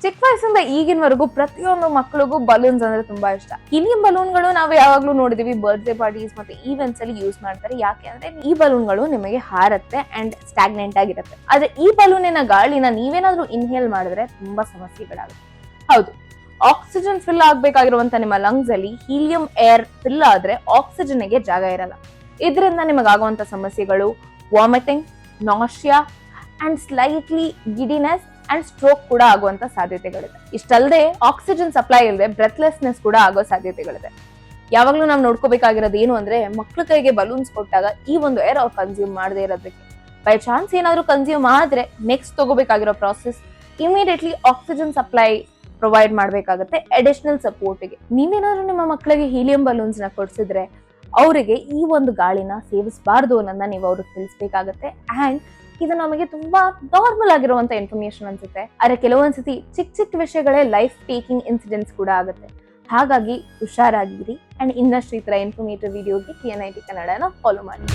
ಚಿಕ್ಕ ವಯಸ್ಸಿಂದ ಈಗಿನವರೆಗೂ ಪ್ರತಿಯೊಂದು ಮಕ್ಕಳಿಗೂ ಬಲೂನ್ಸ್ ಅಂದ್ರೆ ತುಂಬಾ ಇಷ್ಟ. ಹೀಲಿಯಂ ಬಲೂನ್ಗಳು ನಾವು ಯಾವಾಗ್ಲೂ ನೋಡಿದೀವಿ ಬರ್ತ್ಡೇ ಪಾರ್ಟೀಸ್ ಮತ್ತೆ ಈವೆಂಟ್ಸ್ ಅಲ್ಲಿ ಯೂಸ್ ಮಾಡ್ತಾರೆ. ಯಾಕೆ ಅಂದ್ರೆ ಈ ಬಲೂನ್ಗಳು ನಿಮಗೆ ಹಾರತ್ತೆ ಅಂಡ್ ಸ್ಟಾಗ್ನೆಂಟ್ ಆಗಿರುತ್ತೆ. ಆದ್ರೆ ಈ ಬಲೂನಿನ ಗಾಳಿನ ನೀವೇನಾದ್ರೂ ಇನ್ಹೇಲ್ ಮಾಡಿದ್ರೆ ತುಂಬಾ ಸಮಸ್ಯೆಗಳಾಗುತ್ತೆ. ಹೌದು, ಆಕ್ಸಿಜನ್ ಫಿಲ್ ಆಗ್ಬೇಕಾಗಿರುವಂತ ನಿಮ್ಮ ಲಂಗ್ಸ್ ಅಲ್ಲಿ ಹೀಲಿಯಂ ಏರ್ ಫಿಲ್ ಆದ್ರೆ ಆಕ್ಸಿಜನ್ ಗೆ ಜಾಗ ಇರಲ್ಲ. ಇದರಿಂದ ನಿಮಗಾಗುವಂತ ಸಮಸ್ಯೆಗಳು vomiting, nausea and slightly giddiness and stroke ಕೂಡ ಆಗುವಂತ ಸಾಧ್ಯತೆಗಳಿದೆ. ಇಷ್ಟಲ್ಲದೆ ಆಕ್ಸಿಜನ್ ಸಪ್ಲೈ ಇಲ್ಲದೆ ಬ್ರೆತ್ಲೆಸ್ನೆಸ್ ಕೂಡ ಆಗೋ ಸಾಧ್ಯತೆಗಳಿದೆ. ಯಾವಾಗ್ಲೂ ನಾವು ನೋಡ್ಕೋಬೇಕಾಗಿರೋದು ಏನು ಅಂದ್ರೆ ಮಕ್ಳ ಕೈಗೆ ಬಲೂನ್ಸ್ ಕೊಟ್ಟಾಗ ಈ ಒಂದು ಏರ್ ಅವ್ರು ಕನ್ಸ್ಯೂಮ್ ಮಾಡದೇ ಇರೋದಕ್ಕೆ. ಬೈ ಚಾನ್ಸ್ ಏನಾದ್ರು ಕನ್ಸ್ಯೂಮ್ ಆದ್ರೆ ನೆಕ್ಸ್ಟ್ ತಗೋಬೇಕಾಗಿರೋ process immediately oxygen supply provide ಮಾಡ್ಬೇಕಾಗತ್ತೆ ಅಡಿಷನಲ್ ಸಪೋರ್ಟ್ಗೆ. ನೀವೇನಾದ್ರೂ ನಿಮ್ಮ ಮಕ್ಕಳಿಗೆ ಹೀಲಿಯಂ ಬಲೂನ್ಸ್ ನ ಕೊಡ್ಸಿದ್ರೆ ಅವರಿಗೆ ಈ ಒಂದು ಗಾಳಿನ ಸೇವಿಸಬಾರ್ದು ಅನ್ನೋದನ್ನ ನೀವು ಅವ್ರಿಗೆ ತಿಳಿಸ್ಬೇಕಾಗತ್ತೆ. ಅಂಡ್ ಇದು ನಮಗೆ ತುಂಬಾ ನಾರ್ಮಲ್ ಆಗಿರುವಂತ ಇನ್ಫಾರ್ಮೇಶನ್ ಅನ್ಸುತ್ತೆ. ಆದ್ರೆ ಕೆಲವೊಂದ್ಸತಿ ಚಿಕ್ಕ ಚಿಕ್ಕ ವಿಷಯಗಳೇ ಲೈಫ್ ಟೇಕಿಂಗ್ ಇನ್ಸಿಡೆಂಟ್ಸ್ ಕೂಡ ಆಗುತ್ತೆ. ಹಾಗಾಗಿ ಹುಷಾರಾಗಿರಿ ಅಂಡ್ ಇನ್ನಷ್ಟು ಈ ತರ ಇನ್ಫಾರ್ಮೇಟಿವ್ ವಿಡಿಯೋಗೆ TNIT ಕನ್ನಡನ ಫಾಲೋ ಮಾಡಿ.